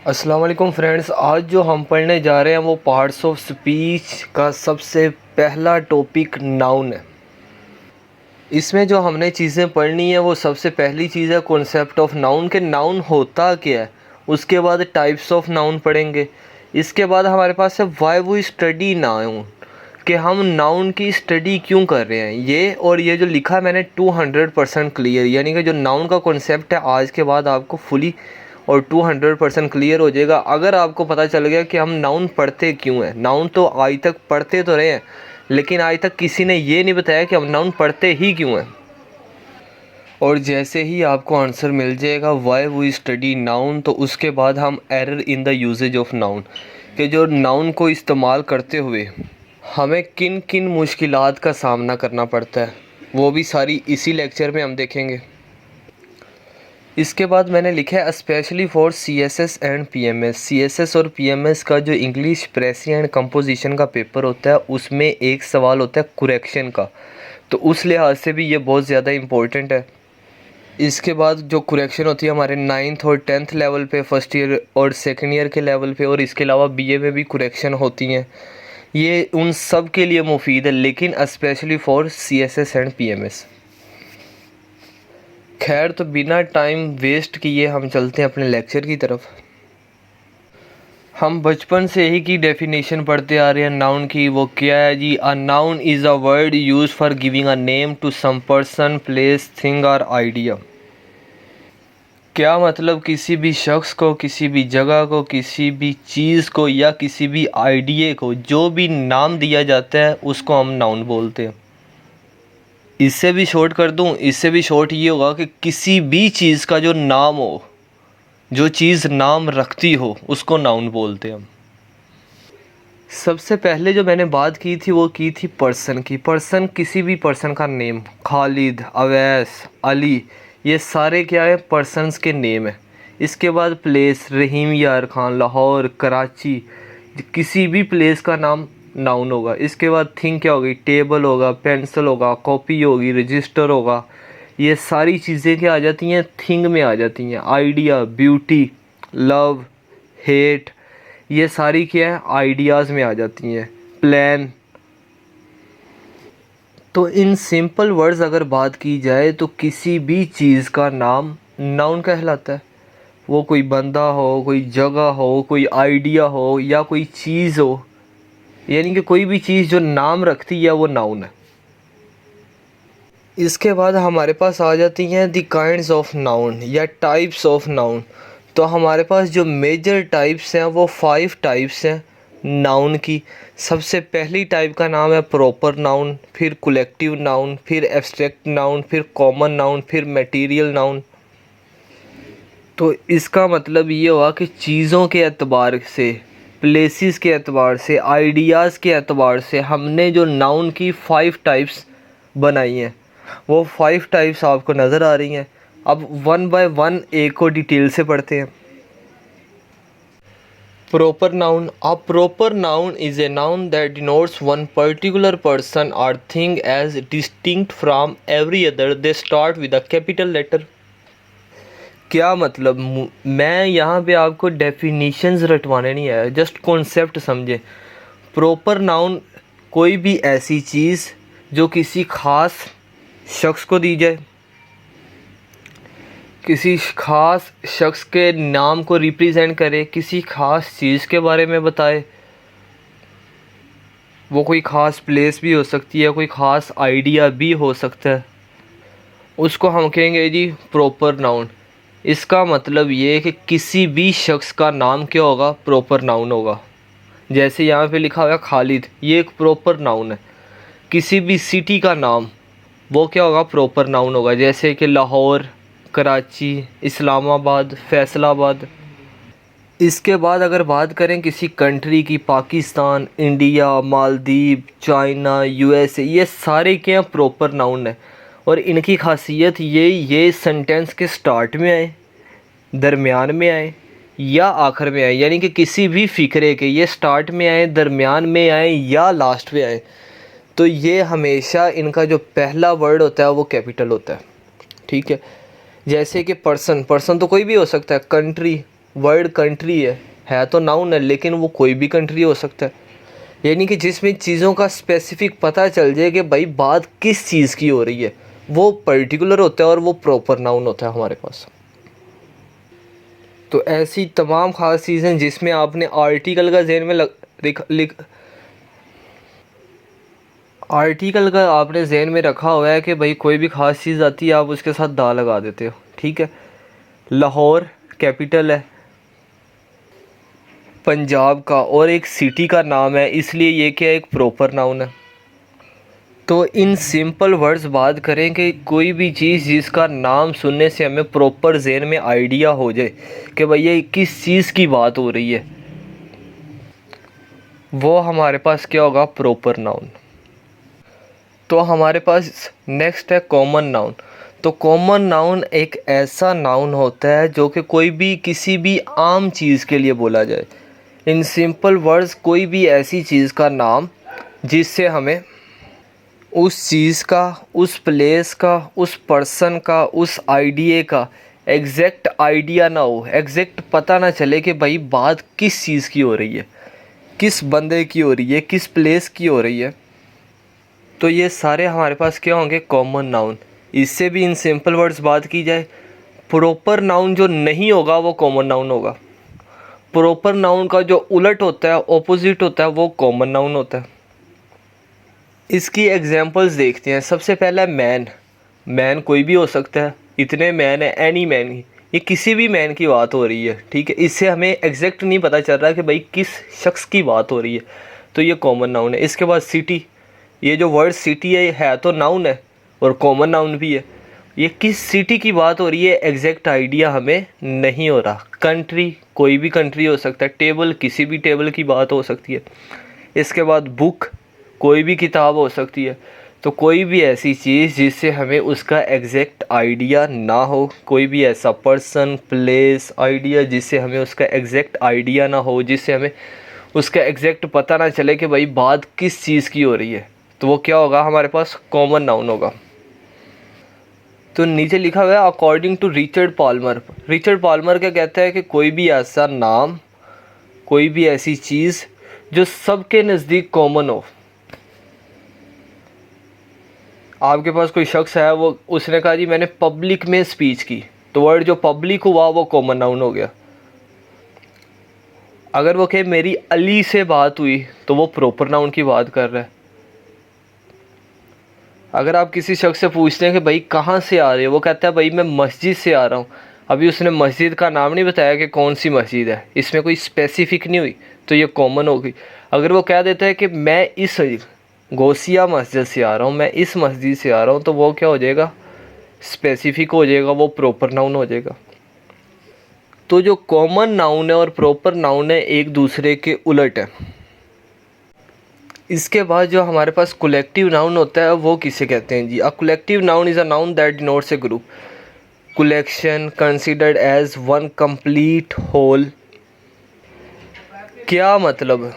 अस्सलाम वालेकुम फ्रेंड्स, आज जो हम पढ़ने जा रहे हैं वो पार्ट्स ऑफ स्पीच का सबसे पहला टॉपिक नाउन है। इसमें जो हमने चीज़ें पढ़नी है वो सबसे पहली चीज़ है कॉन्सेप्ट ऑफ नाउन के नाउन होता क्या है। उसके बाद टाइप्स ऑफ नाउन पढ़ेंगे। इसके बाद हमारे पास है वाई वी स्टडी नाउन, कि हम नाउन की स्टडी क्यों कर रहे हैं। ये जो लिखा है मैंने 200% क्लियर, यानी कि जो नाउन का कॉन्सेप्ट है आज के बाद आपको फुली और 200% क्लियर हो जाएगा। अगर आपको पता चल गया कि हम नाउन पढ़ते क्यों हैं। नाउन तो आज तक पढ़ते तो रहे हैं, लेकिन आज तक किसी ने ये नहीं बताया कि हम नाउन पढ़ते ही क्यों हैं। और जैसे ही आपको आंसर मिल जाएगा वाई वी स्टडी नाउन, तो उसके बाद हम error in the usages of noun, कि जो नाउन को इस्तेमाल करते हुए हमें किन किन मुश्किलात का सामना करना पड़ता है, वो भी सारी इसी लेक्चर में हम देखेंगे। इसके बाद मैंने लिखा है specially for CSS and PMS। CSS और PMS का जो इंग्लिश प्रेसी एंड कंपोजिशन का पेपर होता है उसमें एक सवाल होता है कुरेक्शन का, तो उस लिहाज से भी ये बहुत ज़्यादा इम्पोर्टेंट है। इसके बाद जो कुरेक्शन होती है हमारे 9th और 10th लेवल पे, फर्स्ट ईयर और सेकेंड ईयर के लेवल पे, और इसके अलावा BA में भी कुरेक्शन होती हैं। ये उन सब के लिए मुफीद है, लेकिन specially for CSS and PMS। खैर, तो बिना टाइम वेस्ट किए हम चलते हैं अपने लेक्चर की तरफ। हम बचपन से ही की डेफिनेशन पढ़ते आ रहे हैं नाउन की। वो क्या है जी? A noun is a word use for giving a name to some person, place, thing और आइडिया। क्या मतलब? किसी भी शख्स को, किसी भी जगह को, किसी भी चीज़ को या किसी भी आइडिया को जो भी नाम दिया जाता है उसको हम नाउन बोलते हैं। इससे भी शॉर्ट कर दूं, इससे भी शॉर्ट ये होगा कि किसी भी चीज़ का जो नाम हो, जो चीज़ नाम रखती हो, उसको नाउन बोलते हैं हम। सबसे पहले जो मैंने बात की थी वो की थी पर्सन की। पर्सन, किसी भी पर्सन का नेम, खालिद, अवैस, अली, ये सारे क्या है? पर्सनस के नेम है। इसके बाद प्लेस, रहीम यार खान, लाहौर, कराची, किसी भी प्लेस का नाम नाउन होगा। इसके बाद थिंग क्या होगी? टेबल होगा, पेंसिल होगा, कॉपी होगी, रजिस्टर होगा। ये सारी चीज़ें क्या आ जाती हैं? थिंग में आ जाती हैं। आइडिया, ब्यूटी, लव, हेट, ये सारी क्या है? आइडियाज़ में आ जाती हैं। प्लान। तो इन सिंपल वर्ड्स अगर बात की जाए तो किसी भी चीज़ का नाम नाउन कहलाता है। वो कोई बंदा हो, कोई जगह हो, कोई आइडिया हो या कोई चीज़ हो, यानी कि कोई भी चीज़ जो नाम रखती है वो नाउन है। इसके बाद हमारे पास आ जाती हैं द काइंड्स ऑफ नाउन या टाइप्स ऑफ नाउन। तो हमारे पास जो मेजर टाइप्स हैं वो 5 टाइप्स हैं नाउन की। सबसे पहली टाइप का नाम है प्रॉपर नाउन, फिर कलेक्टिव नाउन, फिर एब्स्ट्रैक्ट नाउन, फिर कॉमन नाउन, फिर मटेरियल नाउन। तो इसका मतलब ये हुआ कि चीज़ों के एतबार से, प्लेसेस के एतबार से, आइडियाज़ के एतबार से हमने जो नाउन की 5 टाइप्स बनाई हैं, वो 5 टाइप्स आपको नज़र आ रही हैं। अब वन बाय वन एक को डिटेल से पढ़ते हैं। Proper noun. A proper noun is a noun that denotes one particular person और thing as distinct from every other. They start with a capital letter. क्या मतलब? मैं यहाँ पे आपको डेफिनेशंस रटवाने नहीं आया, जस्ट कॉन्सेप्ट समझे। प्रॉपर नाउन कोई भी ऐसी चीज़ जो किसी ख़ास शख्स को दी जाए, किसी ख़ास शख्स के नाम को रिप्रेजेंट करे, किसी ख़ास चीज़ के बारे में बताए। वो कोई ख़ास प्लेस भी हो सकती है, कोई ख़ास आइडिया भी हो सकता है। उसको हम कहेंगे जी प्रॉपर नाउन। इसका मतलब ये है कि किसी भी शख्स का नाम क्या होगा? प्रॉपर नाउन होगा। जैसे यहाँ पे लिखा हुआ है खालिद, ये एक प्रॉपर नाउन है। किसी भी सिटी का नाम वो क्या होगा? प्रॉपर नाउन होगा। जैसे कि लाहौर, कराची, इस्लामाबाद, फैसलाबाद। इसके बाद अगर बात करें किसी कंट्री की, Pakistan, India, Maldives, China, USA, ये सारे क्या प्रॉपर नाउन है। और इनकी खासियत ये सेंटेंस के स्टार्ट में आए, दरमियान में आए या आखिर में आए, यानी कि किसी भी फ़िक्रे के ये स्टार्ट में आए, दरमियान में आए या लास्ट में आए, तो ये हमेशा इनका जो पहला वर्ड होता है वो कैपिटल होता है। ठीक है। जैसे कि पर्सन, पर्सन तो कोई भी हो सकता है। कंट्री, वर्ड कंट्री है तो नाउन है, लेकिन वो कोई भी कंट्री हो सकता है। यानी कि जिसमें चीज़ों का स्पेसिफिक पता चल जाए कि भाई बात किस चीज़ की हो रही है, वो पर्टिकुलर होता है और वो प्रॉपर नाउन होता है हमारे पास। तो ऐसी तमाम ख़ास चीज़ें जिसमें आपने आर्टिकल का ज़हन में आर्टिकल का आपने जहन में रखा हुआ है कि भाई कोई भी ख़ास चीज़ आती है आप उसके साथ दा लगा देते हो, ठीक है। लाहौर कैपिटल है पंजाब का और एक सिटी का नाम है, इसलिए ये क्या एक प्रॉपर नाउन है। तो इन सिंपल वर्ड्स बात करें कि कोई भी चीज़ जिसका नाम सुनने से हमें प्रॉपर जहन में आइडिया हो जाए कि भाई ये किस चीज़ की बात हो रही है, वो हमारे पास क्या होगा, प्रॉपर नाउन। तो हमारे पास नेक्स्ट है कॉमन नाउन। तो कॉमन नाउन एक ऐसा नाउन होता है जो कि कोई भी किसी भी आम चीज़ के लिए बोला जाए। इन सिंपल वर्ड्स कोई भी ऐसी चीज़ का नाम जिससे हमें उस चीज़ का, उस प्लेस का, उस पर्सन का, उस आइडिया का एग्जैक्ट आइडिया ना हो, एग्जैक्ट पता ना चले कि भाई बात किस चीज़ की हो रही है, किस बंदे की हो रही है, किस प्लेस की हो रही है। तो ये सारे हमारे पास क्या होंगे, कॉमन नाउन। इससे भी इन सिंपल वर्ड्स बात की जाए, प्रॉपर नाउन जो नहीं होगा वो कॉमन नाउन होगा। प्रॉपर नाउन का जो उलट होता है, ऑपोजिट होता है, वो कॉमन नाउन होता है। इसकी एग्जांपल्स देखते हैं। सबसे पहला है मैन। मैन कोई भी हो सकता है, इतने मैन है, एनी मैन, ये किसी भी मैन की बात हो रही है, ठीक है। इससे हमें एग्जैक्ट नहीं पता चल रहा कि भाई किस शख्स की बात हो रही है, तो ये कॉमन नाउन है। इसके बाद सिटी, ये जो वर्ड सिटी है तो नाउन है और कॉमन नाउन भी है। ये किस सिटी की बात हो रही है एग्जैक्ट आइडिया हमें नहीं हो रहा। कंट्री, कोई भी कंट्री हो सकता है। टेबल, किसी भी टेबल की बात हो सकती है। इसके बाद बुक, कोई भी किताब हो सकती है। तो कोई भी ऐसी चीज़ जिससे हमें उसका एग्जैक्ट आइडिया ना हो, कोई भी ऐसा पर्सन, प्लेस, आइडिया जिससे हमें उसका एग्जैक्ट आइडिया ना हो, जिससे हमें उसका एग्जैक्ट पता ना चले कि भाई बात किस चीज़ की हो रही है, तो वो क्या होगा, हमारे पास कॉमन नाउन होगा। तो नीचे लिखा हुआ है according to Richard Palmer. Richard Palmer क्या कहता है कि कोई भी ऐसा नाम, कोई भी ऐसी चीज़ जो सबके नज़दीक कॉमन हो। आपके पास कोई शख्स है, वो उसने कहा जी मैंने पब्लिक में स्पीच की, तो वर्ड जो पब्लिक हुआ वो कॉमन नाउन हो गया। अगर वो कहे मेरी अली से बात हुई, तो वो प्रॉपर नाउन की बात कर रहा है। अगर आप किसी शख्स से पूछते हैं कि भाई कहाँ से आ रहे हो, वो कहता है भाई मैं मस्जिद से आ रहा हूँ, अभी उसने मस्जिद का नाम नहीं बताया कि कौन सी मस्जिद है, इसमें कोई स्पेसिफिक नहीं हुई, तो ये कॉमन होगी। अगर वो कह देता है कि मैं इस गौसिया मस्जिद से आ रहा हूँ, मैं इस मस्जिद से आ रहा हूँ, तो वो क्या हो जाएगा, स्पेसिफिक हो जाएगा, वो प्रॉपर नाउन हो जाएगा। तो जो कॉमन नाउन है और प्रॉपर नाउन है एक दूसरे के उलट है। इसके बाद जो हमारे पास कलेक्टिव नाउन होता है वो किसे कहते हैं जी। A collective noun is a noun that denotes a group collection considered as one complete whole. क्या मतलब,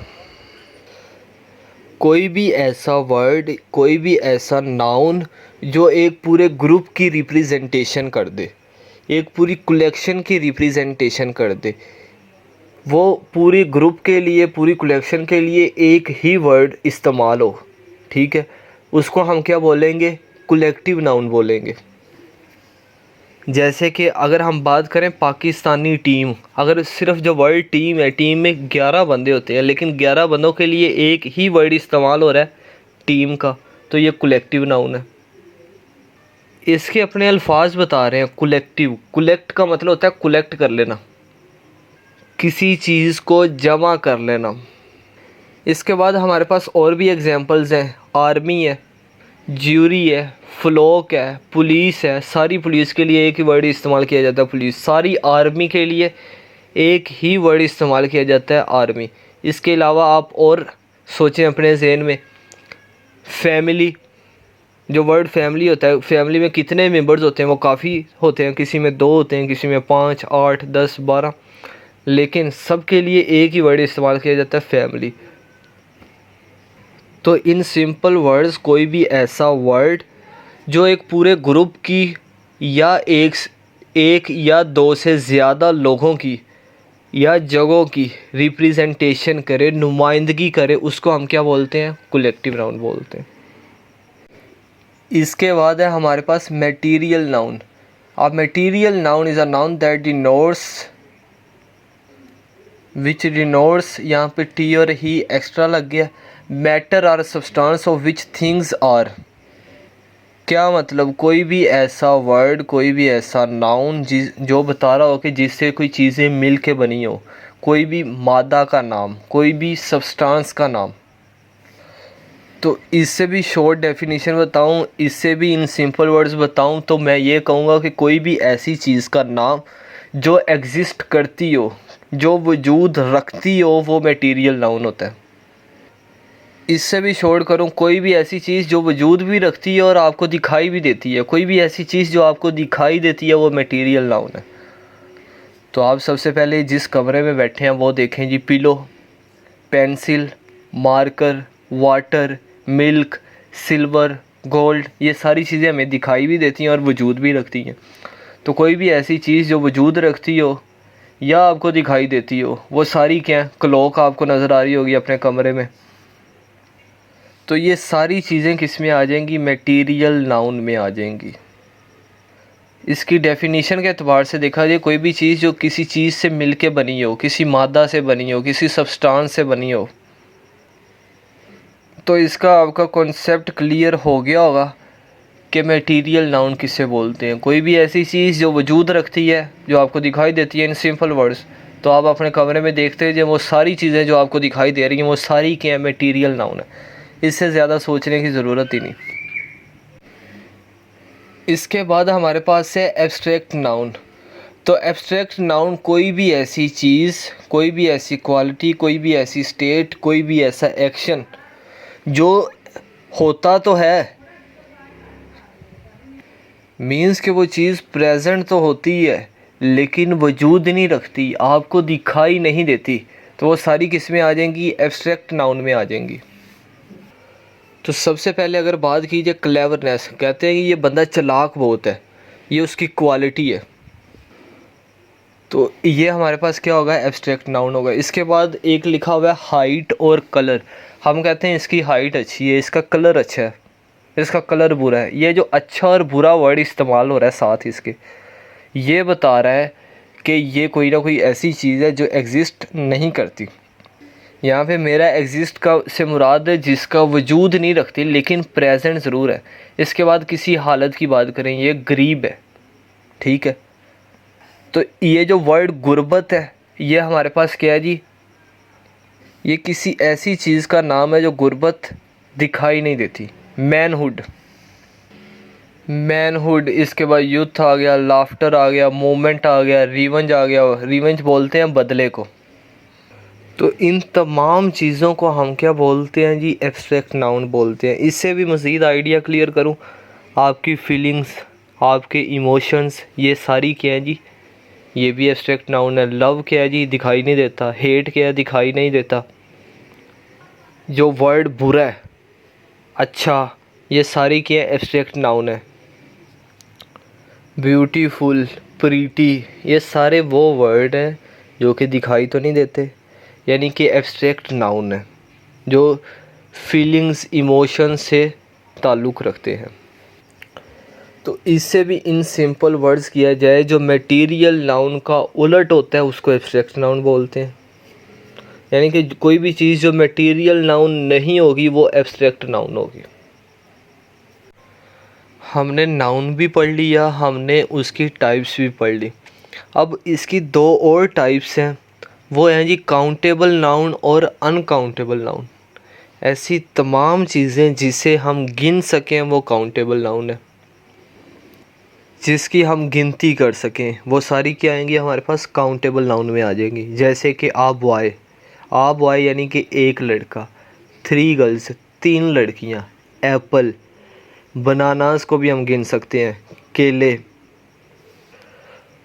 कोई भी ऐसा वर्ड, कोई भी ऐसा नाउन जो एक पूरे ग्रुप की रिप्रेजेंटेशन कर दे, एक पूरी कलेक्शन की रिप्रेजेंटेशन कर दे, वो पूरी ग्रुप के लिए, पूरी कलेक्शन के लिए एक ही वर्ड इस्तेमाल हो, ठीक है, उसको हम क्या बोलेंगे, कलेक्टिव नाउन बोलेंगे। जैसे कि अगर हम बात करें पाकिस्तानी टीम, अगर सिर्फ जो वर्ड टीम है, टीम में 11 बंदे होते हैं, लेकिन 11 बंदों के लिए एक ही वर्ड इस्तेमाल हो रहा है टीम का, तो ये कलेक्टिव नाउन है। इसके अपने अल्फाज बता रहे हैं। कलेक्टिव, कलेक्ट का मतलब होता है कलेक्ट कर लेना, किसी चीज़ को जमा कर लेना। इसके बाद हमारे पास और भी एग्जांपल्स हैं। आर्मी है, ज्यूरी है, फ्लोक है, पुलिस है। सारी पुलिस के लिए एक ही वर्ड इस्तेमाल किया जाता है, पुलिस। सारी आर्मी के लिए एक ही वर्ड इस्तेमाल किया जाता है, आर्मी। इसके अलावा आप और सोचें अपने जहन में, फैमिली, जो वर्ड फैमिली होता है, फैमिली में कितने मेंबर्स होते हैं, वो काफ़ी होते हैं, किसी में 2 होते हैं, किसी में 5, 8, 10, 12, लेकिन सबके लिए एक ही वर्ड इस्तेमाल किया जाता है, फैमिली। तो इन सिंपल वर्ड्स कोई भी ऐसा वर्ड जो एक पूरे ग्रुप की या एक या 2 से ज़्यादा लोगों की या जगहों की रिप्रेजेंटेशन करे, नुमाइंदगी करे, उसको हम क्या बोलते हैं? कलेक्टिव नाउन बोलते हैं। इसके बाद है हमारे पास मटेरियल नाउन। अब material noun is a noun that denotes which denotes, यहाँ पे टी और ही एक्स्ट्रा लग गया, मैटर और substance of which things are. क्या मतलब? कोई भी ऐसा वर्ड, कोई भी ऐसा नाउन जो बता रहा हो कि जिससे कोई चीज़ें मिल के बनी हो, कोई भी मादा का नाम, कोई भी सब्सटेंस का नाम। तो इससे भी शॉर्ट डेफिनेशन बताऊं, इससे भी इन सिंपल वर्ड्स बताऊं तो मैं ये कहूँगा कि कोई भी ऐसी चीज़ का नाम जो एग्जिस्ट करती हो, जो वजूद रखती हो, वो मटेरियल नाउन होता है। इससे भी शॉर्ट करूं, कोई भी ऐसी चीज़ जो वजूद भी रखती है और आपको दिखाई भी देती है, कोई भी ऐसी चीज़ जो आपको दिखाई देती है, वो मटेरियल नाउन है। तो आप सबसे पहले जिस कमरे में बैठे हैं वो देखें जी। Pillow, pencil, marker, water, milk, silver, gold, ये सारी चीज़ें हमें दिखाई भी देती हैं और वजूद भी रखती हैं। तो कोई भी ऐसी चीज़ जो वजूद रखती हो या आपको दिखाई देती हो, वो सारी क्या है? क्लॉक आपको नज़र आ रही होगी अपने कमरे में। तो ये सारी चीज़ें किस में आ जाएंगी? मटेरियल नाउन में आ जाएंगी। इसकी डेफिनेशन के एतबार से देखा जाए, कोई भी चीज़ जो किसी चीज़ से मिलके बनी हो, किसी मादा से बनी हो, किसी सब्सटेंस से बनी हो। तो इसका आपका कॉन्सेप्ट क्लियर हो गया होगा कि मटेरियल नाउन किसे बोलते हैं। कोई भी ऐसी चीज़ जो वजूद रखती है, जो आपको दिखाई देती है इन सिंपल वर्ड्स। तो आप अपने कमरे में देखते हैं, जो वो सारी चीज़ें जो आपको दिखाई दे रही हैं, वो सारी क्या है? मटेरियल नाउन है। इससे ज़्यादा सोचने की ज़रूरत ही नहीं। इसके बाद हमारे पास है एब्स्ट्रैक्ट नाउन। तो एब्स्ट्रैक्ट नाउन कोई भी ऐसी चीज़, कोई भी ऐसी क्वालिटी, कोई भी ऐसी स्टेट, कोई भी ऐसा एक्शन जो होता तो है, मीन्स कि वो चीज़ प्रेजेंट तो होती है लेकिन वजूद नहीं रखती, आपको दिखाई नहीं देती। तो वो सारी किस में आ जाएंगी? एब्स्ट्रैक्ट नाउन में आ जाएंगी। तो सबसे पहले अगर बात की जाए क्लेवरनेस, कहते हैं कि ये बंदा चालाक बहुत है, ये उसकी क्वालिटी है। तो ये हमारे पास क्या होगा? एब्स्ट्रैक्ट नाउन होगा। इसके बाद एक लिखा हुआ है हाइट और कलर। हम कहते हैं इसकी हाइट अच्छी है, इसका कलर अच्छा है, इसका कलर बुरा है। ये जो अच्छा और बुरा वर्ड इस्तेमाल हो रहा है साथ इसके, ये बता रहा है कि ये कोई ना कोई ऐसी चीज़ है जो एग्ज़िस्ट नहीं करती। यहाँ पे मेरा एग्जिस्ट का से मुराद है जिसका वजूद नहीं रखती लेकिन प्रेजेंट ज़रूर है। इसके बाद किसी हालत की बात करें, ये गरीब है, ठीक है। तो ये जो वर्ड गुर्बत है, ये हमारे पास क्या है जी? ये किसी ऐसी चीज़ का नाम है जो गुर्बत दिखाई नहीं देती। Manhood, manhood. इसके बाद यूथ आ गया, लाफ्टर आ गया, मोमेंट आ गया, रिवेंज आ गया। रिवेंज बोलते हैं बदले को। तो इन तमाम चीज़ों को हम क्या बोलते हैं जी? एब्स्ट्रैक्ट नाउन बोलते हैं। इससे भी मज़ीद आइडिया क्लियर करूं, आपकी फीलिंग्स, आपके इमोशंस, ये सारी क्या है जी? ये भी एब्स्ट्रैक्ट नाउन है। लव क्या है जी? दिखाई नहीं देता। हेट क्या है? दिखाई नहीं देता। जो वर्ड बुरा है, अच्छा, ये सारी क्या है? एब्स्ट्रैक्ट नाउन है। ब्यूटीफुल, प्रीटी, ये सारे वो वर्ड हैं जो कि दिखाई तो नहीं देते, यानी कि एब्स्ट्रैक्ट नाउन है जो फीलिंग्स, इमोशन से ताल्लुक़ रखते हैं। तो इससे भी इन सिंपल वर्ड्स किया जाए, जो मटेरियल नाउन का उलट होता है उसको एब्स्ट्रैक्ट नाउन बोलते हैं। यानी कि कोई भी चीज़ जो मटेरियल नाउन नहीं होगी वो एब्स्ट्रैक्ट नाउन होगी। हमने नाउन भी पढ़ लिया, हमने उसकी टाइप्स भी पढ़ ली। अब इसकी दो और टाइप्स हैं, वो हैं जी काउंटेबल नाउन और अनकाउंटेबल नाउन। ऐसी तमाम चीज़ें जिसे हम गिन सकें वो काउंटेबल नाउन है, जिसकी हम गिनती कर सकें वो सारी क्या आएंगी? हमारे पास काउंटेबल नाउन में आ जाएंगी। जैसे कि आ बॉय यानी कि एक लड़का, 3 गर्ल्स, 3 लड़कियां, एप्पल, बनानास को भी हम गिन सकते हैं, केले।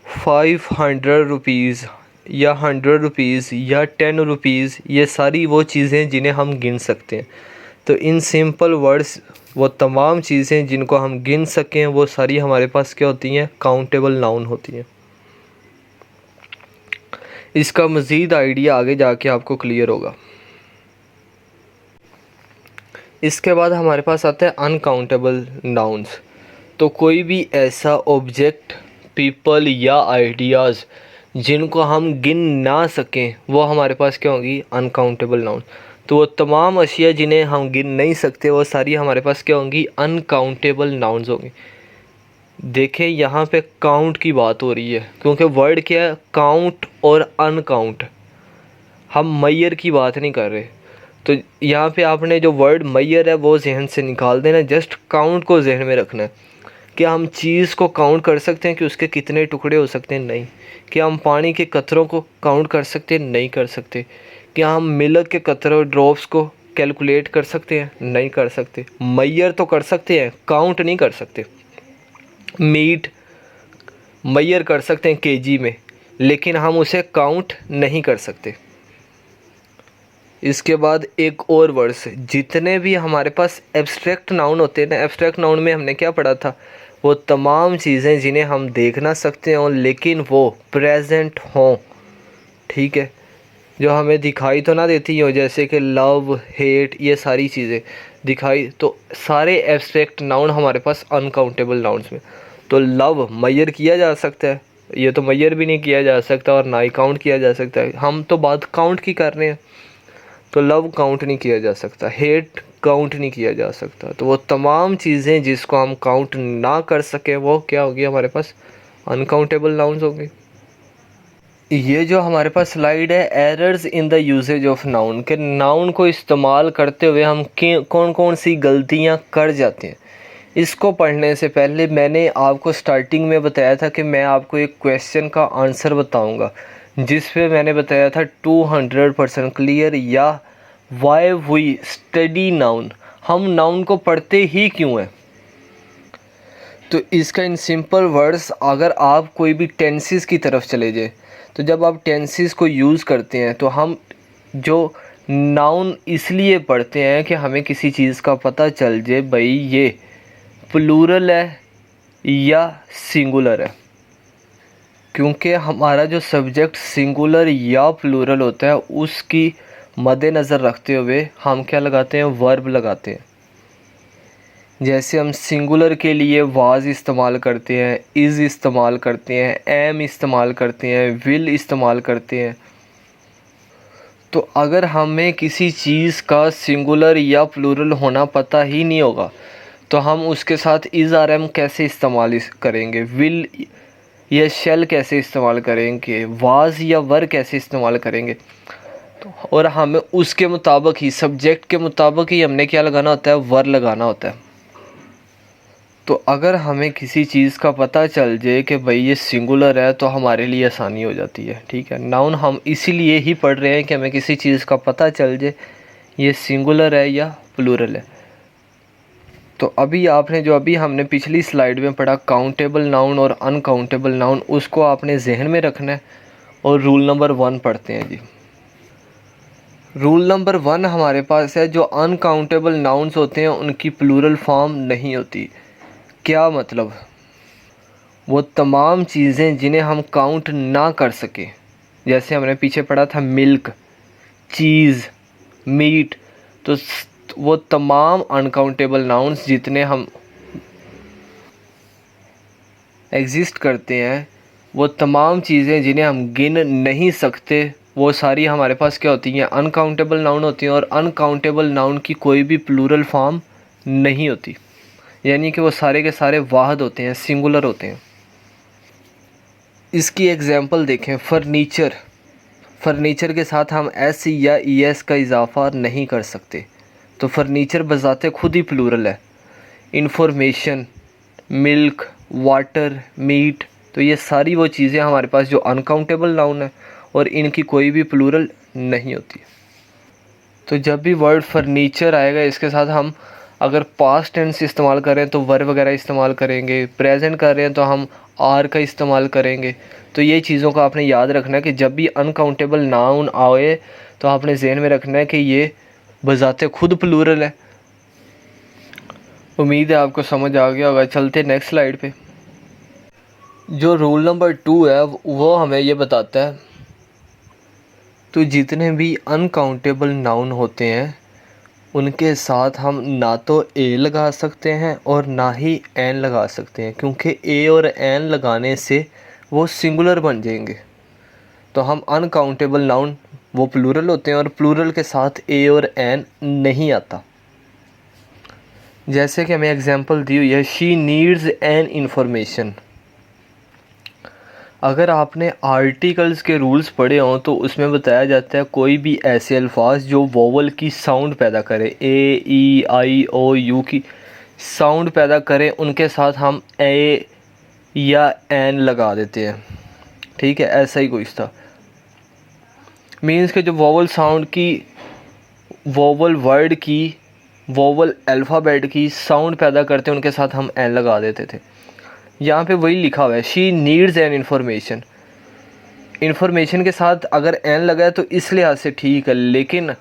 500 रुपीज़ या 100 रुपीज़ या 10 रुपीज़, ये सारी वो चीज़ें जिन्हें हम गिन सकते हैं। तो इन सिंपल वर्ड्स, वो तमाम चीज़ें जिनको हम गिन सकें वो सारी हमारे पास क्या होती हैं? काउंटेबल नाउन होती हैं। इसका मज़ीद आइडिया आगे जाके आपको क्लियर होगा। इसके बाद हमारे पास आता है अनकाउंटेबल नाउन्स। तो कोई भी ऐसा ऑब्जेक्ट, पीपल या आइडियाज़ जिनको हम गिन ना सकें वो हमारे पास क्या होंगी, अनकाउंटेबल नाउन। तो वो तमाम अशिया जिन्हें हम गिन नहीं सकते वो सारी हमारे पास क्या होंगी, अनकाउंटेबल नाउन्स होंगी। देखें यहाँ पे काउंट की बात हो रही है क्योंकि वर्ड क्या है, काउंट और अनकाउंट। हम मैयर की बात नहीं कर रहे। तो यहाँ पे आपने जो वर्ड मैयर है वो जहन से निकाल देना, जस्ट काउंट को जहन में रखना है। क्या हम चीज़ को काउंट कर सकते हैं कि उसके कितने टुकड़े हो सकते हैं? नहीं। क्या हम पानी के कतरों को काउंट कर सकते हैं? नहीं कर सकते। क्या हम मिल्क के कतरों, ड्रॉप्स को कैलकुलेट कर सकते हैं? नहीं कर सकते। मैयर तो कर सकते हैं, काउंट नहीं कर सकते। मीट मैयर कर सकते हैं केजी में, लेकिन हम उसे काउंट नहीं कर सकते। इसके बाद एक और वर्ड्स, जितने भी हमारे पास एब्स्ट्रैक्ट नाउन होते हैं ना, एब्स्ट्रैक्ट नाउन में हमने क्या पढ़ा था, वो तमाम चीज़ें जिन्हें हम देख ना सकते हों लेकिन वो प्रेजेंट हों, ठीक है, जो हमें दिखाई तो ना देती हो, जैसे कि लव, हेट, ये सारी चीज़ें दिखाई, तो सारे एब्स्ट्रैक्ट नाउन हमारे पास अनकाउंटेबल नाउन्स में। तो लव मैयर किया जा सकता है, ये तो मैयर भी नहीं किया जा सकता और ना ही काउंट किया जा सकता है। हम तो बात काउंट की कर रहे हैं, तो लव काउंट नहीं किया जा सकता, हेट काउंट नहीं किया जा सकता। तो वो तमाम चीज़ें जिसको हम काउंट ना कर सकें वो क्या होगी, हमारे पास अनकाउंटेबल नाउन्स होंगे। ये जो हमारे पास स्लाइड है, errors in the usages of noun, के नाउन को इस्तेमाल करते हुए हम कौन कौन सी गलतियाँ कर जाते हैं। इसको पढ़ने से पहले मैंने आपको स्टार्टिंग में बताया था कि मैं आपको एक क्वेश्चन का आंसर बताऊंगा, जिस पे मैंने बताया था 200% क्लियर, या वाई वी स्टडी नाउन, हम नाउन को पढ़ते ही क्यों हैं। तो इसका इन सिंपल वर्ड्स, अगर आप कोई भी टेंसेस की तरफ चले जाए, तो जब आप टेंसेस को यूज़ करते हैं तो हम जो नाउन इसलिए पढ़ते हैं कि हमें किसी चीज़ का पता चल जाए भाई ये प्लूरल है या सिंगुलर है। क्योंकि हमारा जो सब्जेक्ट सिंगुलर या प्लूरल होता है उसकी मद्देनज़र रखते हुए हम क्या लगाते हैं, वर्ब लगाते हैं। जैसे हम सिंगुलर के लिए वाज इस्तेमाल करते हैं, इज़ इस्तेमाल करते हैं, एम इस्तेमाल करते हैं, विल इस्तेमाल करते हैं। तो अगर हमें किसी चीज़ का सिंगुलर या प्लूरल होना पता ही नहीं होगा तो हम उसके साथ इज़ आर एम कैसे इस्तेमाल करेंगे, विल या शेल कैसे इस्तेमाल करेंगे, वाज या वर कैसे इस्तेमाल करेंगे। तो और हमें उसके मुताबिक ही, सब्जेक्ट के मुताबिक ही हमने क्या लगाना होता है, वर लगाना होता है। तो अगर हमें किसी चीज़ का पता चल जाए कि भाई ये सिंगुलर है तो हमारे लिए आसानी हो जाती है, ठीक है। नाउन हम इसीलिए ही पढ़ रहे हैं कि हमें किसी चीज़ का पता चल जाए ये सिंगुलर है या प्लूरल है। तो अभी आपने जो अभी हमने पिछली स्लाइड में पढ़ा काउंटेबल नाउन और अनकाउंटेबल नाउन, उसको आपने जहन में रखना है। और रूल नंबर 1 पढ़ते हैं जी। रूल नंबर 1 हमारे पास है, जो अनकाउंटेबल नाउन्स होते हैं उनकी प्लूरल फॉर्म नहीं होती। क्या मतलब, वो तमाम चीज़ें जिन्हें हम काउंट ना कर सके, जैसे हमने पीछे पढ़ा था मिल्क, चीज़, मीट, तो वो तमाम अनकाउंटेबल नाउन्स जितने हम एग्जिस्ट करते हैं, वो तमाम चीज़ें जिन्हें हम गिन नहीं सकते, वो सारी हमारे पास क्या होती हैं, अनकाउंटेबल नाउन होती हैं। और अनकाउंटेबल नाउन की कोई भी प्लूरल फॉर्म नहीं होती, यानी कि वो सारे के सारे वाहिद होते हैं, सिंगुलर होते हैं। इसकी एग्जांपल देखें, फर्नीचर, फर्नीचर के साथ हम एस या ई एस का इजाफ़ा नहीं कर सकते, तो फर्नीचर बजाते खुद ही प्लूरल है। इंफॉर्मेशन, मिल्क, वाटर, मीट, तो ये सारी वो चीज़ें हमारे पास जो अनकाउंटेबल नाउन है और इनकी कोई भी प्लूरल नहीं होती। तो जब भी वर्ड फर्नीचर आएगा इसके साथ हम अगर पास्ट टेंस इस्तेमाल करें तो वर वगैरह इस्तेमाल करेंगे, प्रेजेंट कर रहे हैं तो हम आर का इस्तेमाल करेंगे। तो ये चीज़ों का आपने याद रखना है कि जब भी अनकाउंटेबल नाउन आए तो आपने जहन में रखना है कि ये बजाते खुद प्लूरल है। उम्मीद है आपको समझ आ गया होगा। चलते नेक्स्ट स्लाइड पे। जो रूल नंबर 2 है वो हमें ये बताता है तो जितने भी अनकाउंटेबल नाउन होते हैं उनके साथ हम ना तो ए लगा सकते हैं और ना ही एन लगा सकते हैं, क्योंकि ए और एन लगाने से वो सिंगुलर बन जाएंगे। तो हम अनकाउंटेबल नाउन वो प्लूरल होते हैं और प्लूरल के साथ ए और एन नहीं आता। जैसे कि हमें एग्जांपल दी हुई है, शी नीड्स एन इंफॉर्मेशन। अगर आपने आर्टिकल्स के रूल्स पढ़े हों तो उसमें बताया जाता है कोई भी ऐसे अल्फाज जो वोवल की साउंड पैदा करे, ए ई आई ओ यू की साउंड पैदा करें, उनके साथ हम ए या एन लगा देते हैं। ठीक है, ऐसा ही कुछ था। मीन्स के जो वोवल साउंड की, वोवल वर्ड की, वोवल अल्फ़ाबेट की साउंड पैदा करते हैं, उनके साथ हम एन लगा देते थे। यहाँ पे वही लिखा हुआ है, she needs an information. Information के साथ अगर एन लगा है तो इस लिहाज से ठीक है, लेकिन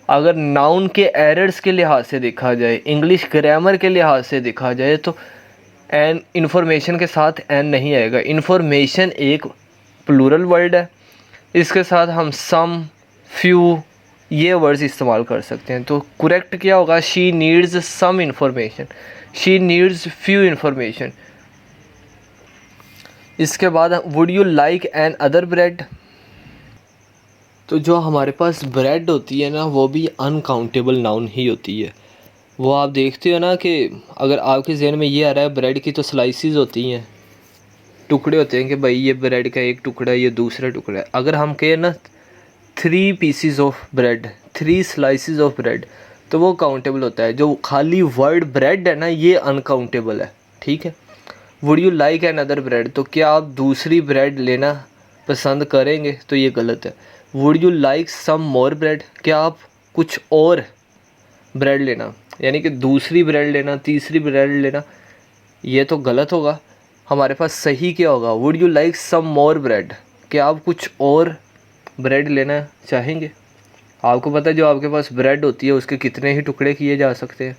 अगर नाउन के एरर्स के लिहाज से देखा जाए, इंग्लिश ग्रामर के लिहाज से देखा जाए, तो एन इन्फॉर्मेशन के साथ एन नहीं आएगा। इन्फॉर्मेशन एक प्लूरल वर्ड है, इसके साथ हम सम, फ्यू ये वर्ड्स इस्तेमाल कर सकते हैं। तो करेक्ट क्या होगा, she needs some information, she needs few information. इसके बाद would you like another bread. तो जो हमारे पास ब्रेड होती है ना, वो भी अनकाउंटेबल नाउन ही होती है। वो आप देखते हो ना कि अगर आपके जहन में ये आ रहा है ब्रेड की तो स्लाइसिस होती हैं, टुकड़े होते हैं कि भाई ये ब्रेड का एक टुकड़ा है, ये दूसरा टुकड़ा है। अगर हम कहें ना 3 PCs of bread, 3 slices of bread, तो वो काउंटेबल होता है। जो खाली वर्ड ब्रेड है ना, ये अनकाउंटेबल है। ठीक है। Would you like another bread, तो क्या आप दूसरी ब्रेड लेना पसंद करेंगे, तो ये गलत है। Would you like some more bread, क्या आप कुछ और ब्रेड लेना, यानी कि दूसरी ब्रेड लेना, तीसरी ब्रेड लेना, ये तो गलत होगा। हमारे पास सही क्या होगा, would you like some more bread, क्या आप कुछ और ब्रेड लेना चाहेंगे। आपको पता है जो आपके पास ब्रेड होती है उसके कितने ही टुकड़े किए जा सकते हैं।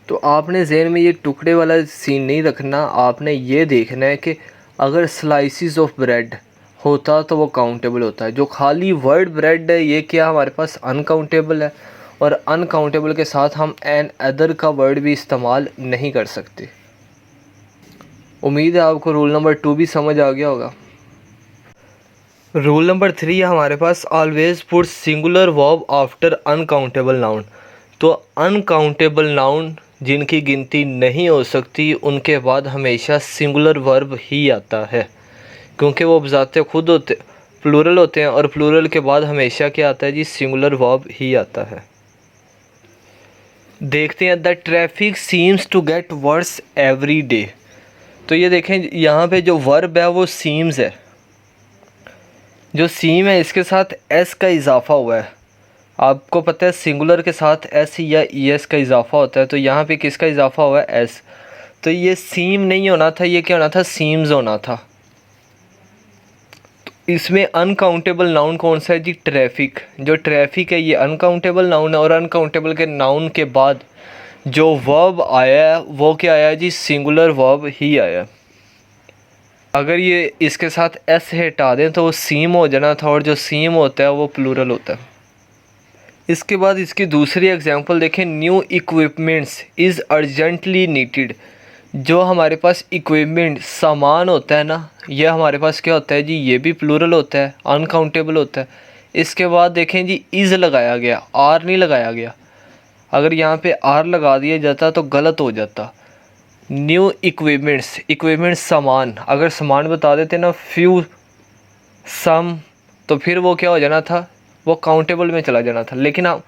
तो आपने ज़हन में ये टुकड़े वाला सीन नहीं रखना, आपने ये देखना है कि अगर स्लाइसिस ऑफ ब्रेड होता तो वो काउंटेबल होता है। जो खाली वर्ड ब्रेड है ये क्या हमारे पास अनकाउंटेबल है, और अनकाउंटेबल के साथ हम एन अदर का वर्ड भी इस्तेमाल नहीं कर सकते। उम्मीद है आपको रूल नंबर 2 भी समझ आ गया होगा। रूल नंबर 3 है हमारे पास, always put singular verb after uncountable noun. तो अनकाउंटेबल नाउन जिनकी गिनती नहीं हो सकती उनके बाद हमेशा सिंगुलर वर्ब ही आता है, क्योंकि वो बजाते खुद होते प्लूरल होते हैं, और प्लूरल के बाद हमेशा क्या आता है जी, सिंगुलर वर्ब ही आता है। देखते हैं, the traffic seems to get worse every day. तो ये देखें यहाँ पे जो वर्ब है वो सीम्स है। जो सीम है इसके साथ एस का इजाफा हुआ है। आपको पता है सिंगुलर के साथ एस या ई एस का इजाफा होता है, तो यहाँ पे किसका इजाफा हुआ है, एस। तो ये सीम नहीं होना था, ये क्या होना था, सीम्स होना था। तो इसमें अनकाउंटेबल नाउन कौन सा है जी, ट्रैफिक। जो ट्रैफिक है ये अनकाउंटेबल नाउन है, और अनकाउंटेबल के नाउन के बाद जो वर्ब आया है वो क्या आया जी, सिंगुलर वर्ब ही आया। अगर ये इसके साथ एस हटा दें तो वो सीम हो जाना था, और जो सीम होता है वो प्लूरल होता है। इसके बाद इसकी दूसरी एग्जांपल देखें, new equipments is urgently needed. जो हमारे पास इक्विपमेंट सामान होता है ना, यह हमारे पास क्या होता है जी, ये भी प्लूरल होता है, अनकाउंटेबल होता है। इसके बाद देखें जी, इज़ लगाया गया, आर नहीं लगाया गया। अगर यहाँ पे आर लगा दिया जाता तो गलत हो जाता। न्यू इक्विपमेंट्स, इक्विपमेंट्स सामान, अगर सामान बता देते ना फ्यू सम, तो फिर वो क्या हो जाना था, वो काउंटेबल में चला जाना था। लेकिन आप